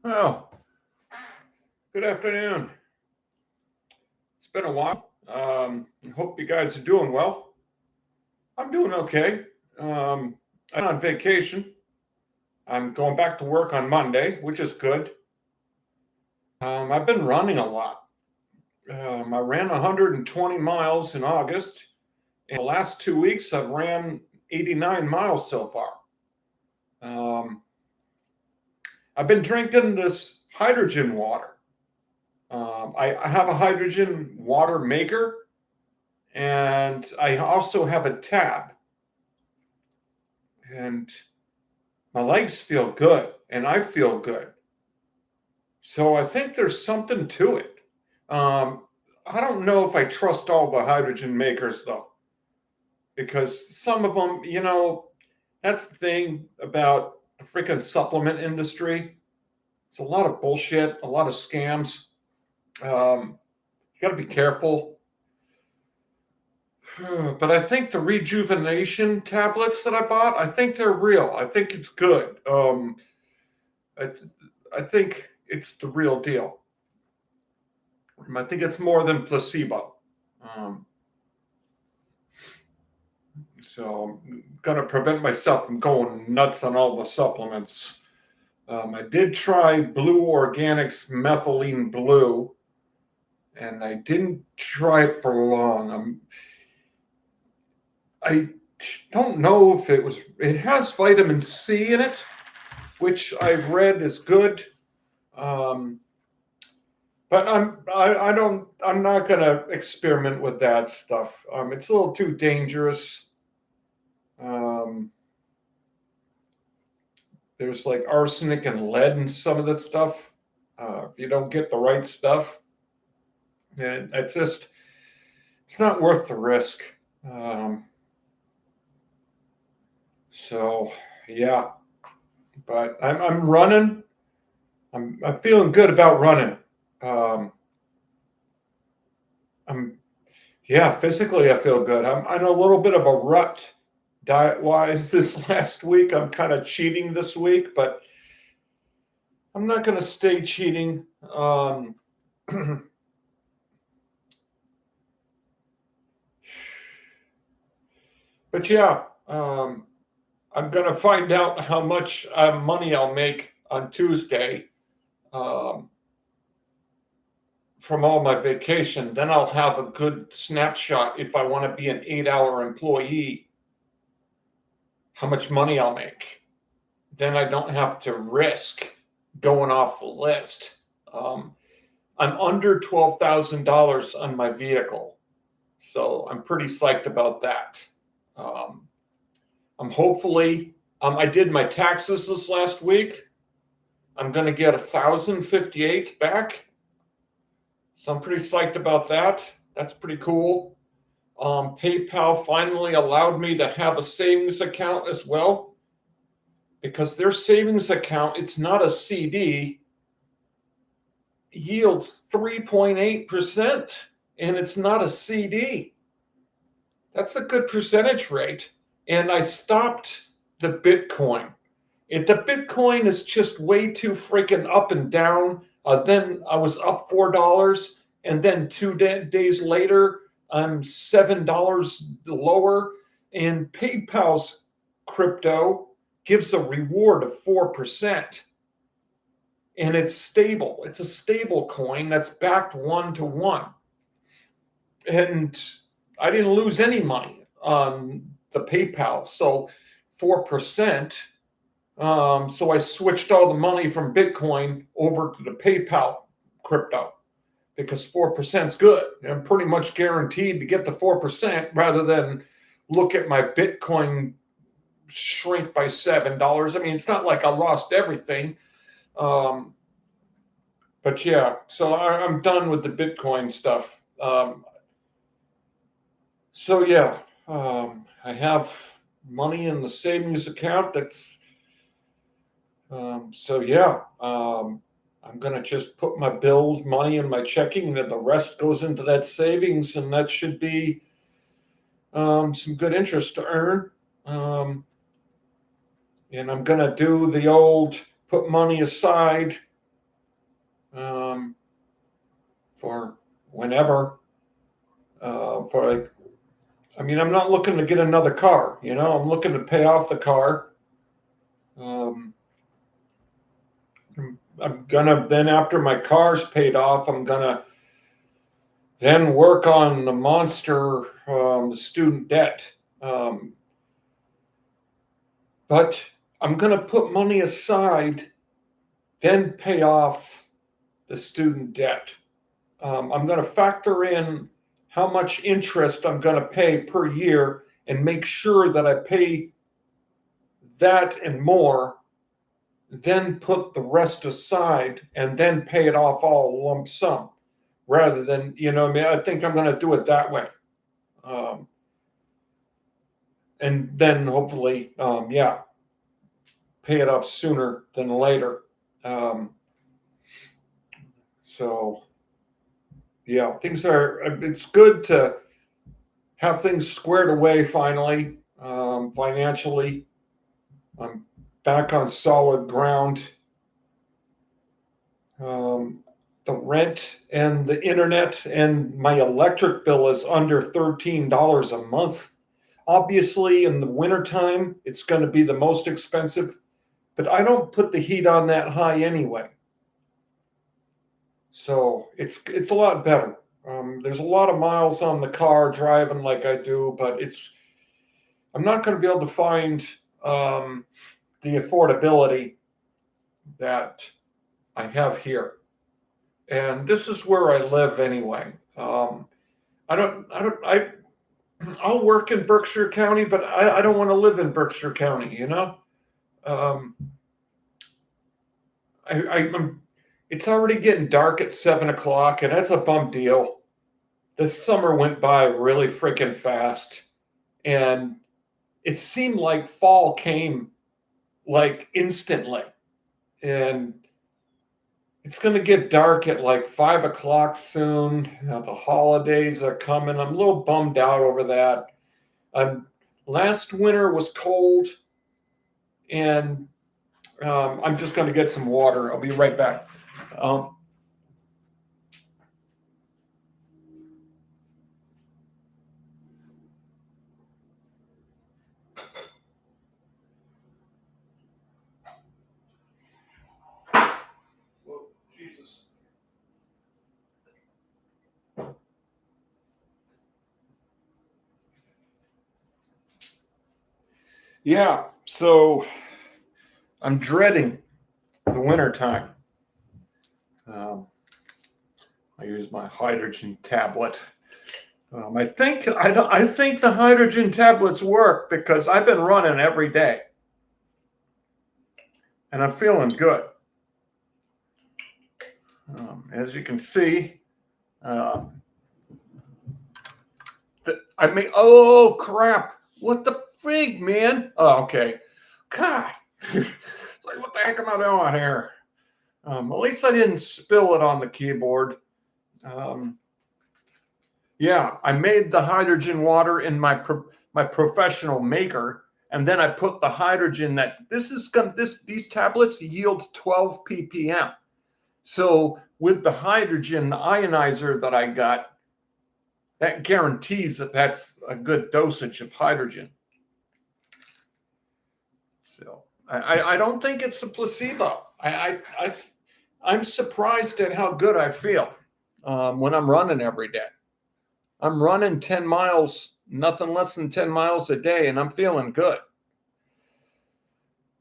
Well, good afternoon. It's been a while. I hope you guys are doing well. I'm doing okay. I'm on vacation. I'm going back to work on Monday, which is good. I've been running a lot. I ran 120 miles in August. In the last 2 weeks, I've ran 89 miles so far. Um, I've been drinking this hydrogen water. I have a hydrogen water maker, and I also have a tab. And my legs feel good, and I feel good. So I think there's something to it. I don't know if I trust all the hydrogen makers though, because some of them, that's the thing about the freaking supplement industry. It's a lot of bullshit, a lot of scams. You got to be careful. But I think the rejuvenation tablets that I bought, I think they're real. I think it's good. I, I think it's the real deal. I think it's more than placebo. Um, so I'm going to prevent myself from going nuts on all the supplements. I did try Blue Organics Methylene Blue, and I didn't try it for long. I don't know if it has vitamin C in it, which I've read is good. But I'm not gonna experiment with that stuff. It's a little too dangerous. Um, there's like arsenic and lead in some of that stuff. If you don't get the right stuff, and it's not worth the risk. So yeah, but I'm running. I'm feeling good about running. Um, physically I feel good. I'm in a little bit of a rut diet wise this last week. I'm kind of cheating this week, but I'm not going to stay cheating. But yeah, I'm going to find out how much money I'll make on Tuesday from all my vacation. Then I'll have a good snapshot if I want to be an 8-hour employee, how much money I'll make. Then I don't have to risk going off the list. I'm under $12,000 on my vehicle, so I'm pretty psyched about that. I did my taxes this last week. I'm going to get 1,058 back, so I'm pretty psyched about that. That's pretty cool. PayPal finally allowed me to have a savings account as well, because their savings account, it's not a CD, yields 3.8%, and it's not a CD. That's a good percentage rate. And I stopped the Bitcoin. The Bitcoin is just way too freaking up and down. Then I was up $4, and then 2 days later, I'm $7 lower. And PayPal's crypto gives a reward of 4%. And it's stable. It's a stable coin that's backed 1-to-1. And I didn't lose any money on the PayPal. So 4%. So I switched all the money from Bitcoin over to the PayPal crypto because 4% is good. I'm pretty much guaranteed to get the 4% rather than look at my Bitcoin shrink by $7. I mean, it's not like I lost everything. But yeah, so I'm done with the Bitcoin stuff. So yeah, I have money in the savings account. So yeah, I'm gonna just put my bills, money in my checking, and then the rest goes into that savings, and that should be some good interest to earn. And I'm gonna do the old put money aside for whenever. For like, I mean, I'm not looking to get another car. I'm looking to pay off the car. Um, I'm gonna then, after my car's paid off, I'm gonna then work on the monster student debt. But I'm gonna put money aside, then pay off the student debt. I'm going to factor in how much interest I'm going to pay per year and make sure that I pay that and more, then put the rest aside and then pay it off all lump sum rather than, I think I'm going to do it that way. And then hopefully, pay it off sooner than later. So, yeah, it's good to have things squared away finally, financially. I'm back on solid ground. The rent and the internet and my electric bill is under $13 a month. Obviously, in the wintertime, it's going to be the most expensive, but I don't put the heat on that high anyway. So it's a lot better. There's a lot of miles on the car driving like I do, but I'm not going to be able to find the affordability that I have here. And this is where I live anyway. I'll work in Berkshire County, but I don't want to live in Berkshire County, it's already getting dark at 7 o'clock, and that's a bum deal. This summer went by really freaking fast, and it seemed like fall came like instantly. And it's going to get dark at like 5 o'clock soon. The holidays are coming. I'm a little bummed out over that. Last winter was cold, and I'm just going to get some water. I'll be right back. Whoa, Jesus. Yeah, so I'm dreading the winter time. I use my hydrogen tablet. I think the hydrogen tablets work because I've been running every day, and I'm feeling good. As you can see, oh crap! What the frig, man? Oh, okay. God, it's like, what the heck am I doing here? At least I didn't spill it on the keyboard. Yeah, I made the hydrogen water in my professional maker, and then I put the hydrogen these tablets yield 12 ppm. So with the hydrogen ionizer that I got, that guarantees that that's a good dosage of hydrogen. So I don't think it's a placebo. I'm surprised at how good I feel when I'm running every day. I'm running 10 miles, nothing less than 10 miles a day, and I'm feeling good.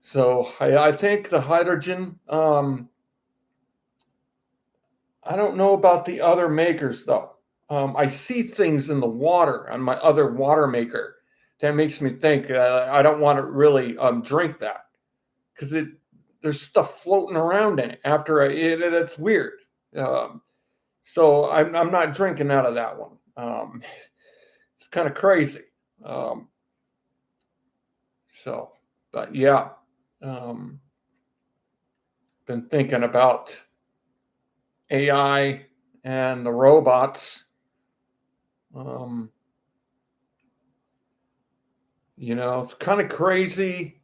So I think the hydrogen, I don't know about the other makers though. I see things in the water on my other water maker that makes me think I don't want to really drink that because there's stuff floating around in it after it's weird. So I'm not drinking out of that one. It's kind of crazy. But yeah, been thinking about AI and the robots. It's kind of crazy.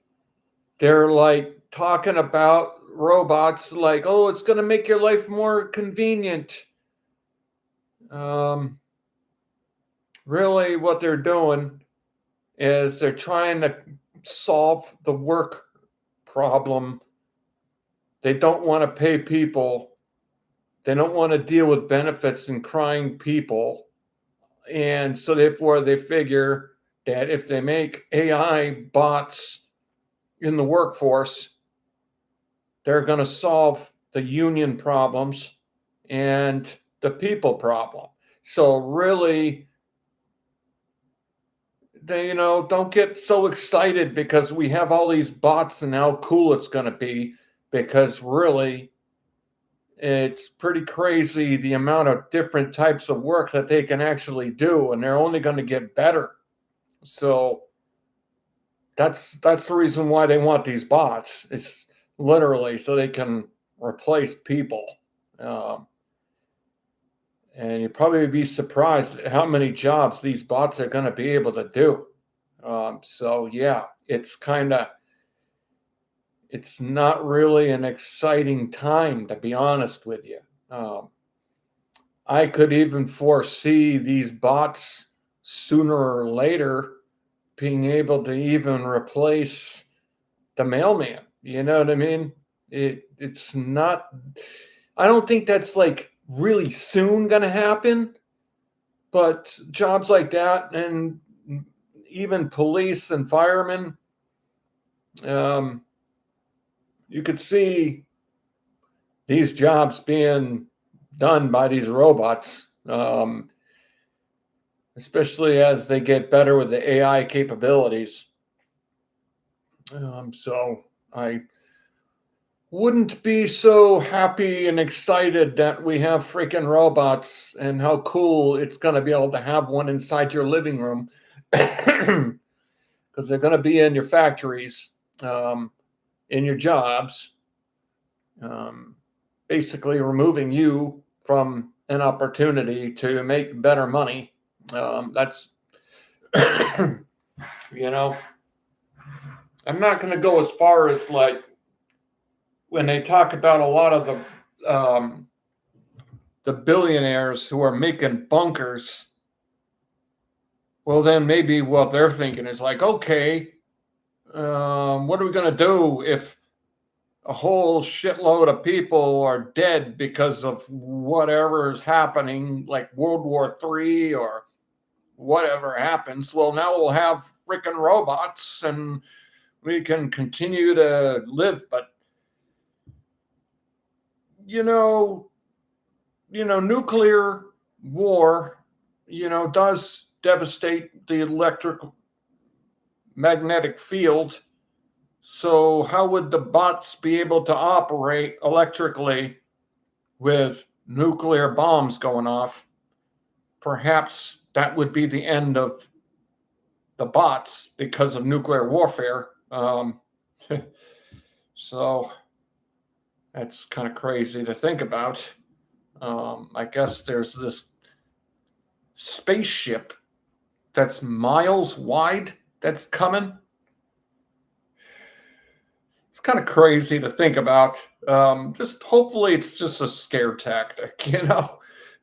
They're like talking about robots like, oh, it's going to make your life more convenient. Really, what they're doing is they're trying to solve the work problem. They don't want to pay people. They don't want to deal with benefits and crying people. And so therefore they figure that if they make AI bots in the workforce, they're going to solve the union problems and the people problem. So really, they, don't get so excited because we have all these bots and how cool it's going to be, because really it's pretty crazy the amount of different types of work that they can actually do, and they're only going to get better. So that's the reason why they want these bots. It's literally so they can replace people. And you'd probably be surprised at how many jobs these bots are going to be able to do. So yeah, it's not really an exciting time, to be honest with you. I could even foresee these bots sooner or later being able to even replace the mailman. You know what I mean? It's not, I don't think that's like really soon going to happen, but jobs like that, and even police and firemen, you could see these jobs being done by these robots, especially as they get better with the AI capabilities. So I wouldn't be so happy and excited that we have freaking robots and how cool it's going to be able to have one inside your living room, because they're going to be in your factories, in your jobs, basically removing you from an opportunity to make better money. That's, I'm not going to go as far as like when they talk about a lot of the billionaires who are making bunkers. Well, then maybe what they're thinking is like, okay, what are we going to do if a whole shitload of people are dead because of whatever is happening, like World War III or whatever happens? Well, now we'll have freaking robots and we can continue to live. But nuclear war, does devastate the electromagnetic field. So how would the bots be able to operate electrically with nuclear bombs going off? Perhaps that would be the end of the bots because of nuclear warfare. So that's kind of crazy to think about. I guess there's this spaceship that's miles wide that's coming. It's kind of crazy to think about. Just hopefully it's just a scare tactic,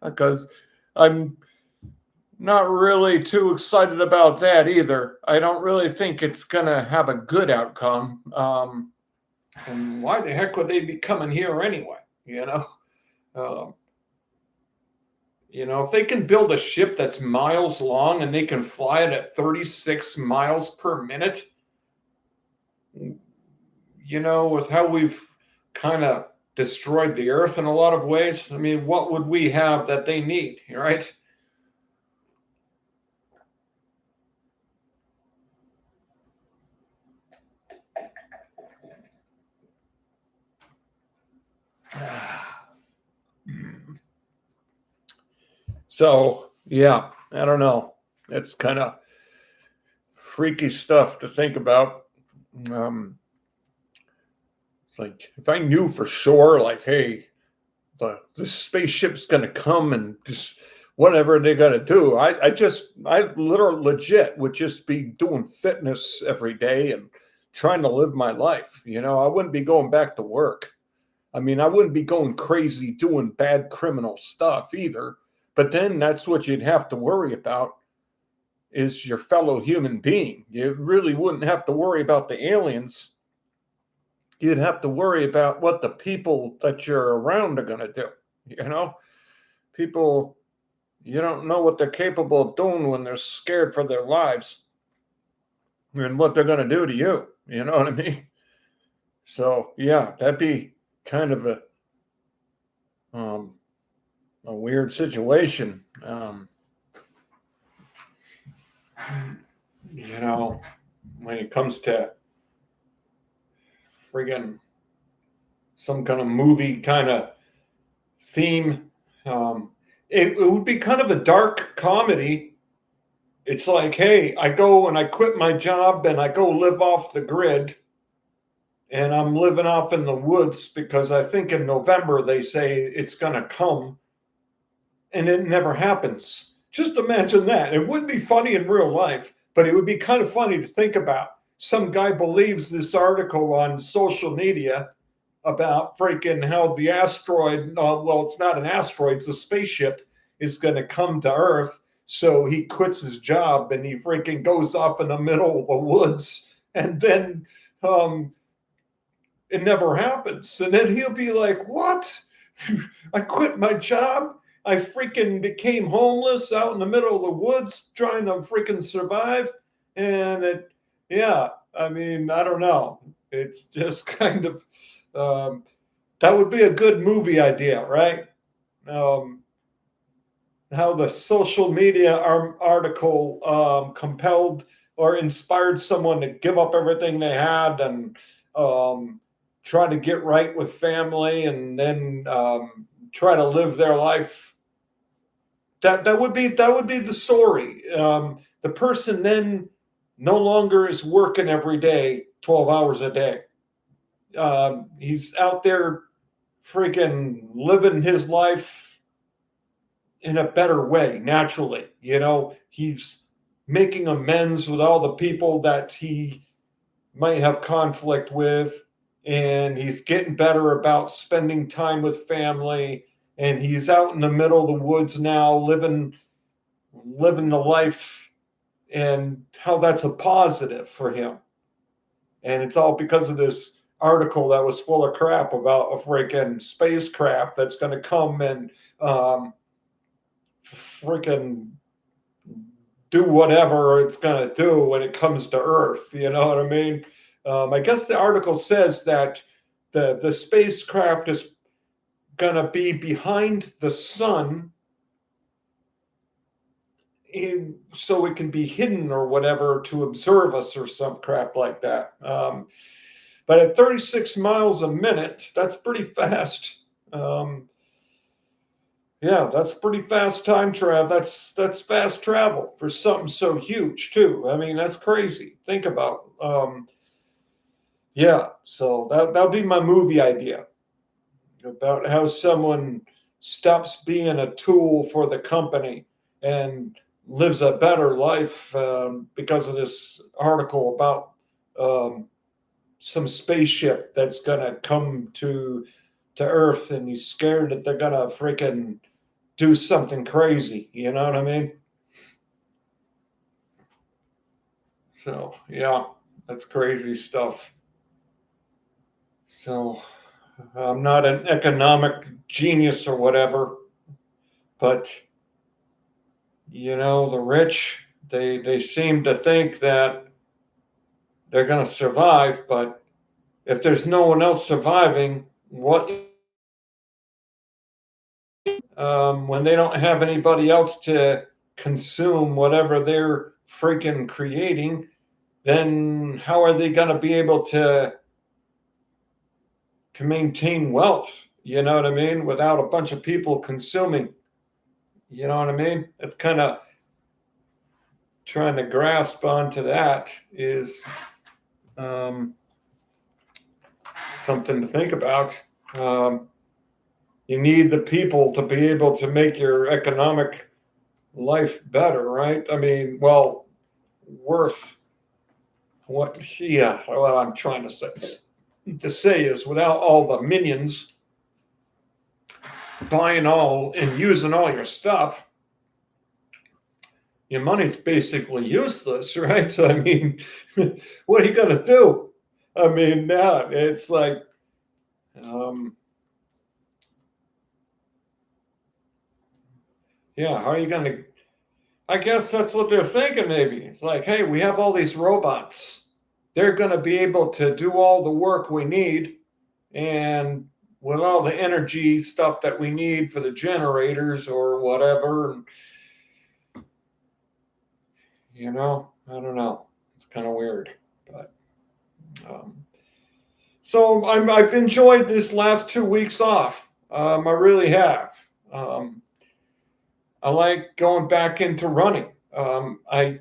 because I'm not really too excited about that either. I don't really think it's going to have a good outcome. And why the heck would they be coming here anyway? If they can build a ship that's miles long and they can fly it at 36 miles per minute, with how we've kind of destroyed the earth in a lot of ways, I mean, what would we have that they need, right? So, yeah, I don't know. It's kind of freaky stuff to think about. It's like, if I knew for sure, like, hey, the spaceship's going to come and just whatever they're going to do, I literally legit would just be doing fitness every day and trying to live my life. I wouldn't be going back to work. I mean, I wouldn't be going crazy doing bad criminal stuff either. But then that's what you'd have to worry about is your fellow human being. You really wouldn't have to worry about the aliens. You'd have to worry about what the people that you're around are going to do. You know, people, you don't know what they're capable of doing when they're scared for their lives and what they're going to do to you. You know what I mean? So, yeah, that'd be kind of a weird situation. You know, when it comes to friggin' some kind of movie kind of theme, it would be kind of a dark comedy. It's like, hey, I go and I quit my job and I go live off the grid, and I'm living off in the woods because I think in November they say it's going to come, and it never happens. Just imagine that. It wouldn't be funny in real life, but it would be kind of funny to think about. Some guy believes this article on social media about freaking how the asteroid, well, it's not an asteroid, it's a spaceship, is going to come to Earth. So he quits his job and he freaking goes off in the middle of the woods, and then it never happens. And then he'll be like, what? I quit my job. I freaking became homeless out in the middle of the woods trying to freaking survive. And yeah, I mean, I don't know. It's just kind of, that would be a good movie idea, right? How the social media article compelled or inspired someone to give up everything they had and try to get right with family, and then try to live their life. That would be the story. The person then no longer is working every day, 12 hours a day. He's out there freaking living his life in a better way, naturally. You know, he's making amends with all the people that he might have conflict with, and he's getting better about spending time with family, and he's out in the middle of the woods now living the life, and how that's a positive for him. And it's all because of this article that was full of crap about a freaking spacecraft that's going to come and freaking do whatever it's going to do when it comes to Earth. You know what I mean? I guess the article says that the spacecraft is going to be behind the sun, so it can be hidden or whatever to observe us or some crap like that. But at 36 miles a minute, that's pretty fast. Yeah, that's pretty fast time travel. That's fast travel for something so huge too. I mean, that's crazy. Think about. Yeah, so that'll be my movie idea about how someone stops being a tool for the company and lives a better life because of this article about some spaceship that's gonna come to Earth, and he's scared that they're gonna freaking do something crazy. You know what I mean? So yeah, that's crazy stuff. So I'm not an economic genius or whatever, but you know, the rich, they seem to think that they're going to survive, but if there's no one else surviving, what when they don't have anybody else to consume whatever they're freaking creating, then how are they going to be able to maintain wealth? You know what I mean? Without a bunch of people consuming. You know what I mean? It's kind of trying to grasp onto that is something to think about. You need the people to be able to make your economic life better, right? I mean, well, worth what? Yeah, what I'm trying to say is without all the minions buying all and using all your stuff, your money's basically useless, right? So, I mean, what are you going to do? I mean, now it's like, yeah, how are you going to? I guess that's what they're thinking, maybe. It's like, hey, we have all these robots. They're going to be able to do all the work we need. And with all the energy stuff that we need for the generators or whatever, and I don't know. It's kind of weird, but so I've enjoyed this last 2 weeks off. I really have. Um, I like going back into running. I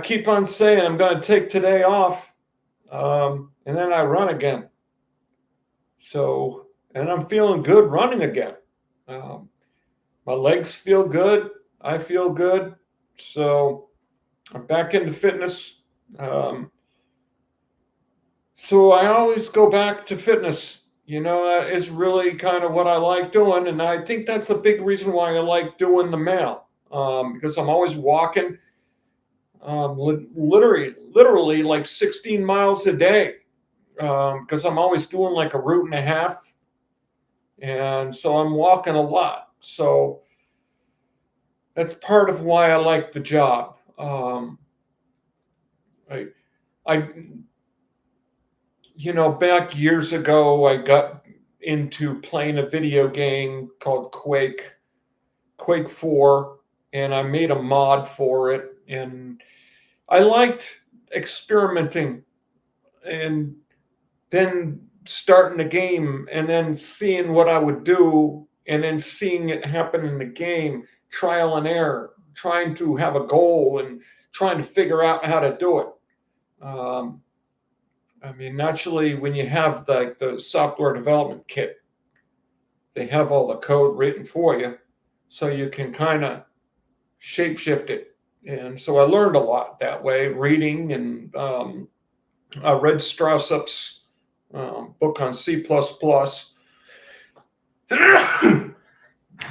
keep on saying I'm going to take today off, and then I run again. So, and I'm feeling good running again. Um, my legs feel good. I feel good. So I'm back into fitness. So I always go back to fitness. That is really kind of what I like doing. And I think that's a big reason why I like doing the mail, because I'm always walking, literally like 16 miles a day, because I'm always doing like a route and a half. And so I'm walking a lot. So that's part of why I like the job. I, I, back years ago, I got into playing a video game called Quake 4, and I made a mod for it. And I liked experimenting and then starting the game and then seeing what I would do and then seeing it happen in the game, trial and error, trying to have a goal and trying to figure out how to do it. I mean, naturally, when you have the software development kit, they have all the code written for you, so you can kind of shapeshift it. And so I learned a lot that way, reading, and I read Strausup's book on C++.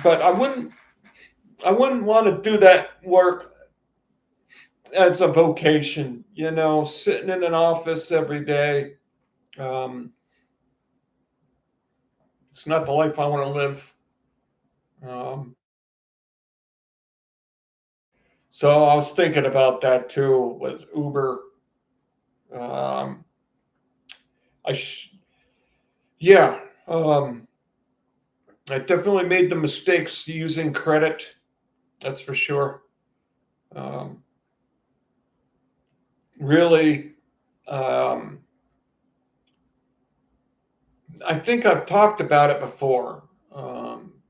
But I wouldn't want to do that work as a vocation, sitting in an office every day. It's not the life I want to live. So I was thinking about that too with Uber. Um, yeah, I definitely made the mistakes using credit. That's for sure. Really, I think I've talked about it before.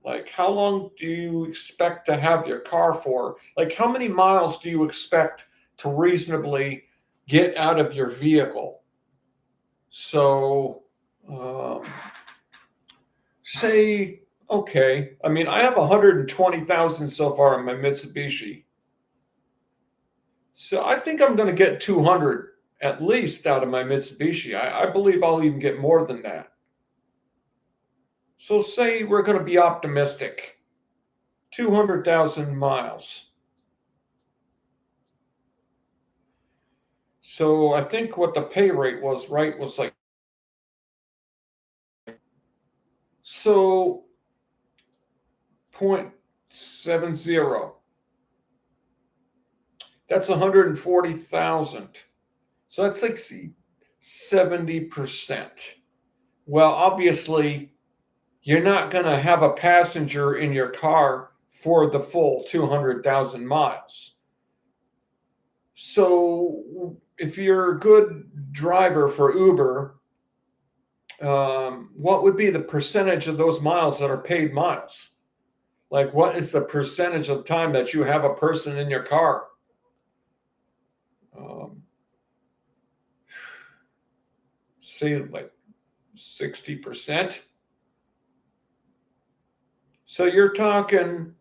Like, how long do you expect to have your car for? Like, how many miles do you expect to reasonably get out of your vehicle? So, say, okay, I mean, I have 120,000 so far in my Mitsubishi. So I think I'm going to get 200 at least out of my Mitsubishi. I believe I'll even get more than that. So say we're going to be optimistic. 200,000 miles. So I think what the pay rate was, right, was like, so 0.70. That's 140,000. So that's like 70%. Well, obviously, you're not going to have a passenger in your car for the full 200,000 miles. So if you're a good driver for Uber, what would be the percentage of those miles that are paid miles? Like, what is the percentage of time that you have a person in your car? Say like 60%. So you're talking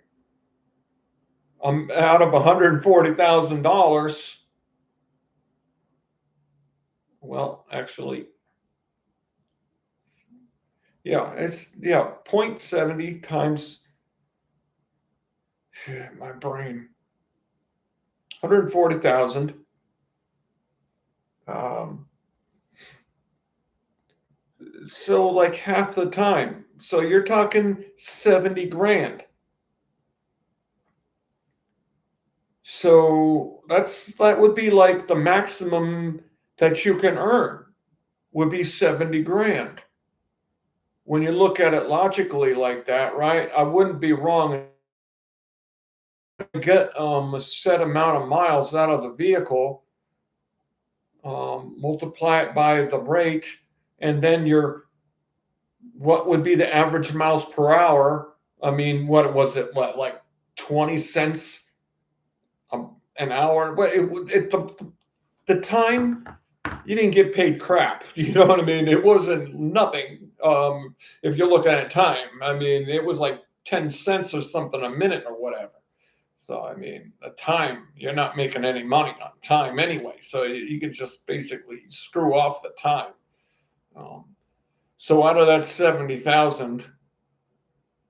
out of $140,000. Well, actually, Yeah, it's 0.70 times my brain. 140,000. Um, so like half the time. So you're talking 70 grand. So that would be like the maximum that you can earn would be 70 grand. When you look at it logically like that, right? I wouldn't be wrong. Get a set amount of miles out of the vehicle, multiply it by the rate, and then what would be the average miles per hour? I mean, what was it? What, like 20 cents an hour? But the time, you didn't get paid crap. You know what I mean? It wasn't nothing. If you look at time, I mean, it was like 10 cents or something a minute or whatever. So, I mean, the time, you're not making any money on time anyway. So you can just basically screw off the time. Um, so out of that 70,000,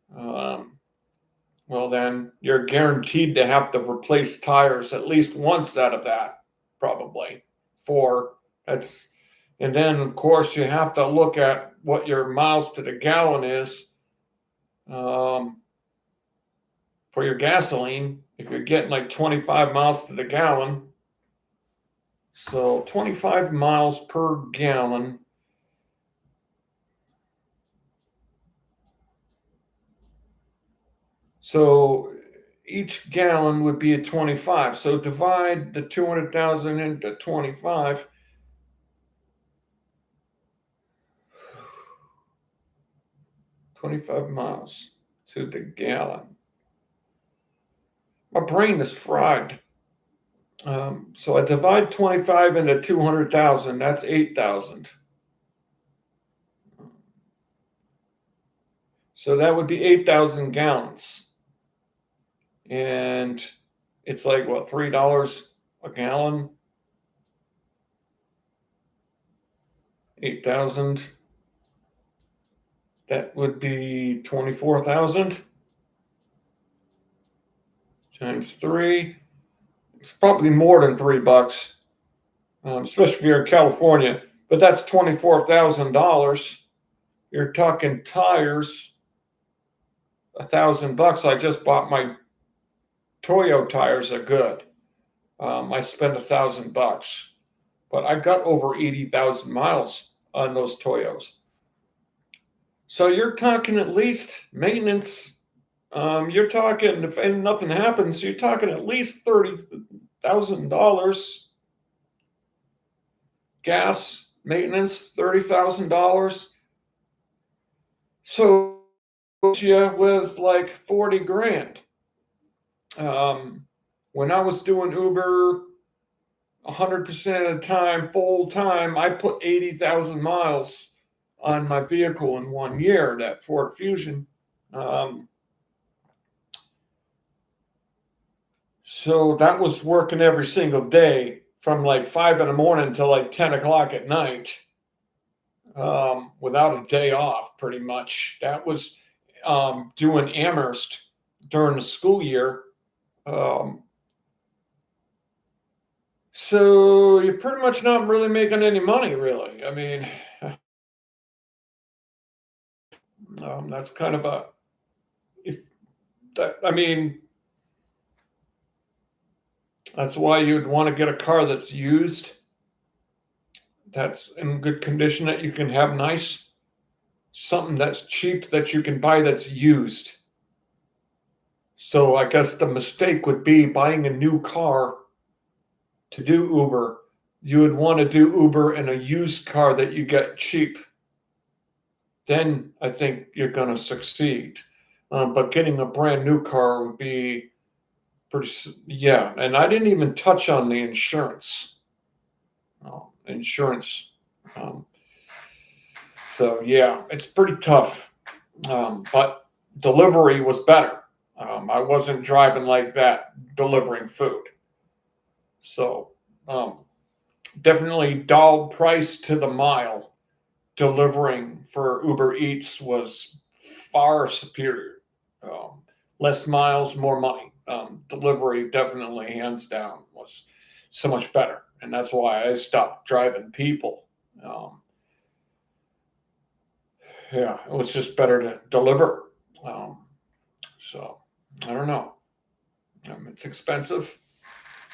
well, then you're guaranteed to have to replace tires at least once out of that, probably. Four. That's, and then of course you have to look at what your miles to the gallon is um, for your gasoline. If you're getting like 25 miles to the gallon, so 25 miles per gallon. So each gallon would be a 25. So divide the 200,000 into 25. 25 miles to the gallon. My brain is fried. So I divide 25 into 200,000. That's 8,000. So that would be 8,000 gallons. And it's like, what, $3 a gallon? 8,000. That would be 24,000 times 3. It's probably more than $3, especially if you're in California. But that's $24,000. You're talking tires, $1,000. I just bought my Toyo tires are good. I spent $1,000, but I got over 80,000 miles on those Toyos. So you're talking at least maintenance. You're talking, if nothing happens, you're talking at least $30,000. Gas maintenance, $30,000. So you with like 40 grand. When I was doing Uber 100% of the time, full time, I put 80,000 miles on my vehicle in 1 year, that Ford Fusion. So that was working every single day from like 5 in the morning till like 10 o'clock at night, without a day off, pretty much. That was doing Amherst during the school year. So you're pretty much not really making any money, really. I mean, that's kind of a, if that, I mean, that's why you'd want to get a car that's used, that's in good condition, that you can have nice, something that's cheap that you can buy that's used. So I guess the mistake would be buying a new car to do Uber. You would want to do Uber in a used car that you get cheap. Then I think you're going to succeed. But getting a brand new car would be pretty, yeah. And I didn't even touch on the insurance. Insurance. Um, so yeah, it's pretty tough. But delivery was better. I wasn't driving like that, delivering food. So definitely dog price to the mile. delivering for Uber Eats was far superior. Less miles, more money. Delivery definitely, hands down, was so much better. And that's why I stopped driving people. Yeah, it was just better to deliver. So I don't know. It's expensive,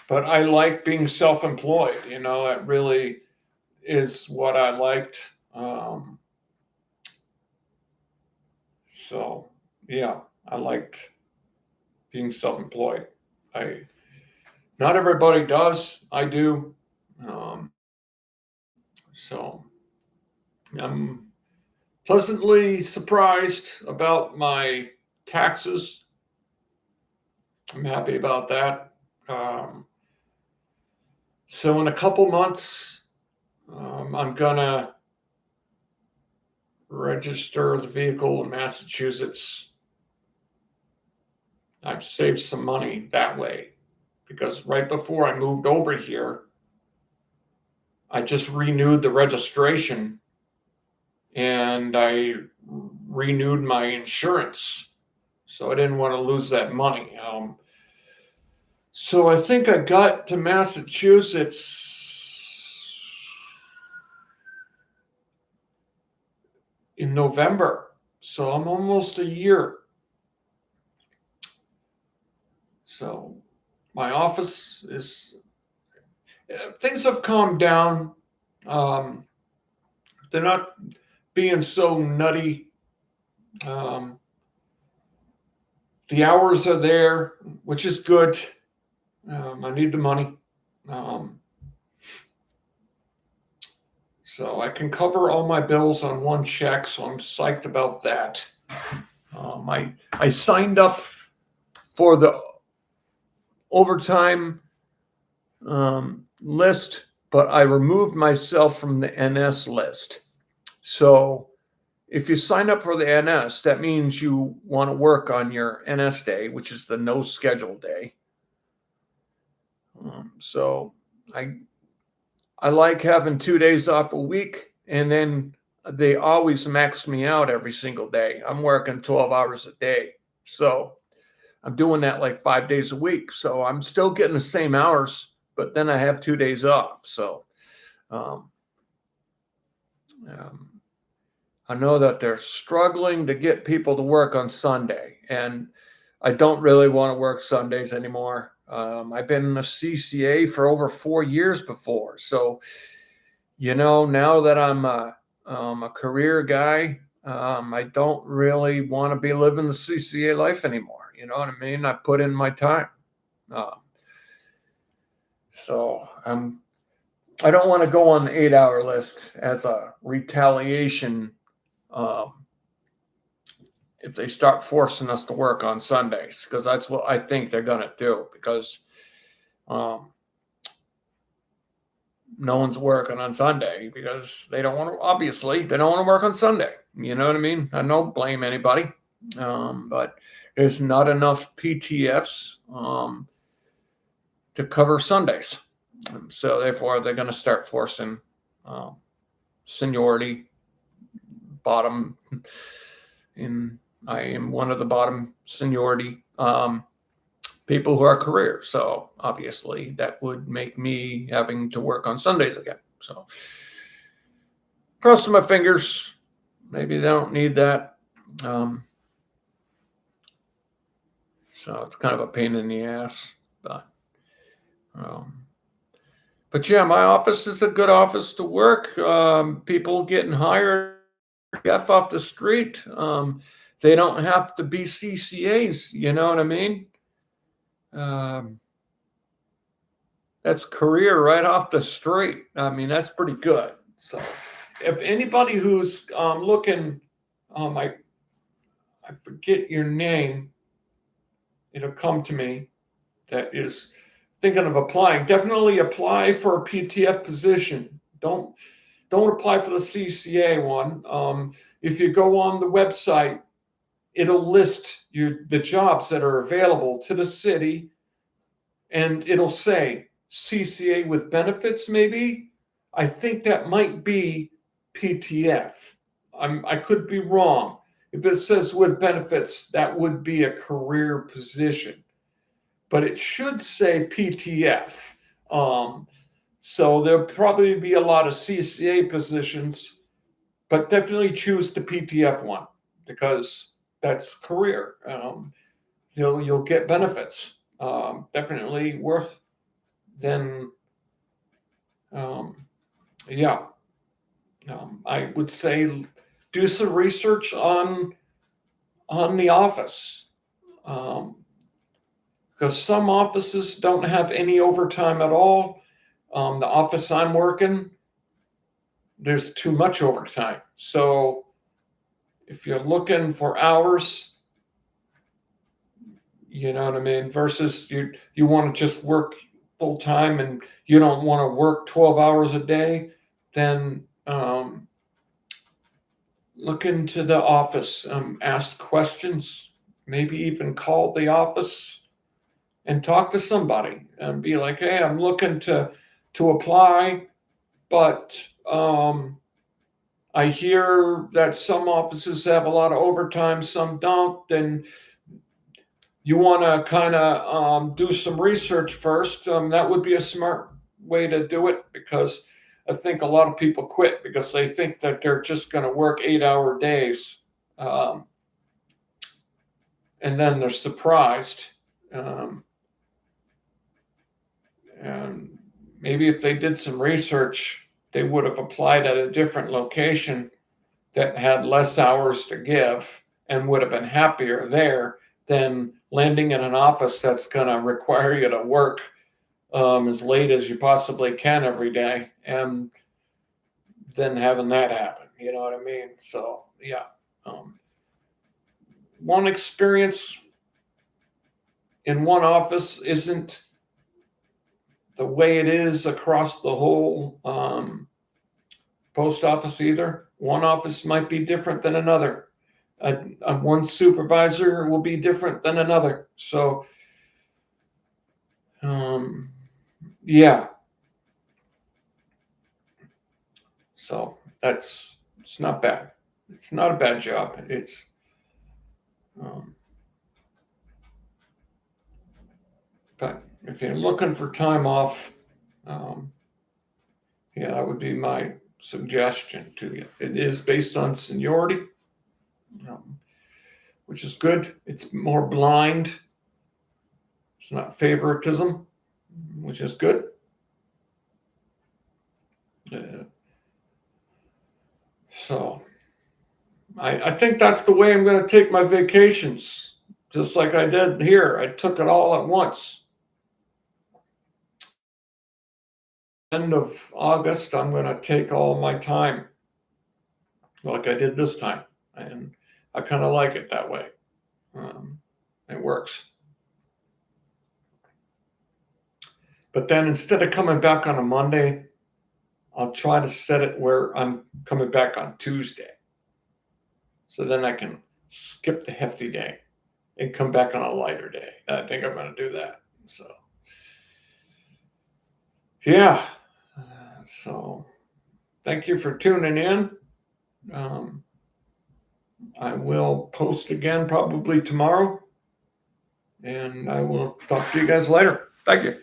but I like being self-employed. It really is what I liked. So yeah, I liked being self-employed. I Not everybody does. I do. Um, so I'm pleasantly surprised about my taxes. I'm happy about that. Um, so in a couple months, I'm gonna register the vehicle in Massachusetts. I've saved some money that way because right before I moved over here, I just renewed the registration and I renewed my insurance. So I didn't want to lose that money. So I think I got to Massachusetts in November. So I'm almost a year. So my office is, things have calmed down. Um, they're not being so nutty. Um, the hours are there, which is good. I need the money. Um, so I can cover all my bills on one check. So I'm psyched about that. I signed up for the overtime list, but I removed myself from the NS list. So if you sign up for the NS, that means you want to work on your NS day, which is the no schedule day. So I like having 2 days off a week, and then they always max me out every single day. I'm working 12 hours a day. So I'm doing that like 5 days a week. So I'm still getting the same hours, but then I have 2 days off. So um, I know that they're struggling to get people to work on Sunday, and I don't really want to work Sundays anymore. I've been a CCA for over 4 years before. So, now that I'm a career guy, I don't really want to be living the CCA life anymore. You know what I mean? I put in my time. Uh, so I don't want to go on the 8-hour list as a retaliation if they start forcing us to work on Sundays, because that's what I think they're going to do, because um, no one's working on Sunday because they don't want to, obviously, they don't want to work on Sunday. You know what I mean? I don't blame anybody, but there's not enough PTFs to cover Sundays. So therefore, they're going to start forcing seniority, bottom in. I am one of the bottom seniority people who are career. So obviously that would make me having to work on Sundays again. So crossing my fingers. Maybe they don't need that. So it's kind of a pain in the ass. But yeah, my office is a good office to work. People getting hired F off the street. They don't have to be CCAs. You know what I mean? That's career right off the street. I mean, that's pretty good. So if anybody who's looking, I forget your name, it'll come to me, that is thinking of applying, definitely apply for a PTF position. Don't apply for the CCA one. If you go on the website, it'll list the jobs that are available to the city, and it'll say CCA with benefits, maybe. I think that might be PTF. I could be wrong. If it says with benefits, that would be a career position, but it should say PTF. So there'll probably be a lot of CCA positions, but definitely choose the PTF one because that's career. You'll get benefits. Definitely worth then. Yeah. I would say do some research on the office, because some offices don't have any overtime at all. The office I'm working, there's too much overtime. So if you're looking for hours, you know what I mean, versus you want to just work full time and you don't want to work 12 hours a day, then look into the office, ask questions, maybe even call the office and talk to somebody and be like, hey, I'm looking to apply, but I hear that some offices have a lot of overtime, some don't. Then you want to kind of do some research first. That would be a smart way to do it, because I think a lot of people quit because they think that they're just going to work 8-hour days. Um, and then they're surprised. And maybe if they did some research, they would have applied at a different location that had less hours to give and would have been happier there than landing in an office that's going to require you to work as late as you possibly can every day, and then having that happen. You know what I mean? So, yeah. One experience in one office isn't the way it is across the whole post office either. One office might be different than another. One supervisor will be different than another. So, yeah. So it's not bad. It's not a bad job. It's, but if you're looking for time off, yeah, that would be my suggestion to you. It is based on seniority, which is good. It's more blind. It's not favoritism, which is good. So I think that's the way I'm going to take my vacations, just like I did here. I took it all at once. End of August, I'm going to take all my time like I did this time. And I kind of like it that way. It works. But then instead of coming back on a Monday, I'll try to set it where I'm coming back on Tuesday. So then I can skip the hefty day and come back on a lighter day. I think I'm going to do that. So, yeah. So, thank you for tuning in. I will post again probably tomorrow, and I will talk to you guys later. Thank you.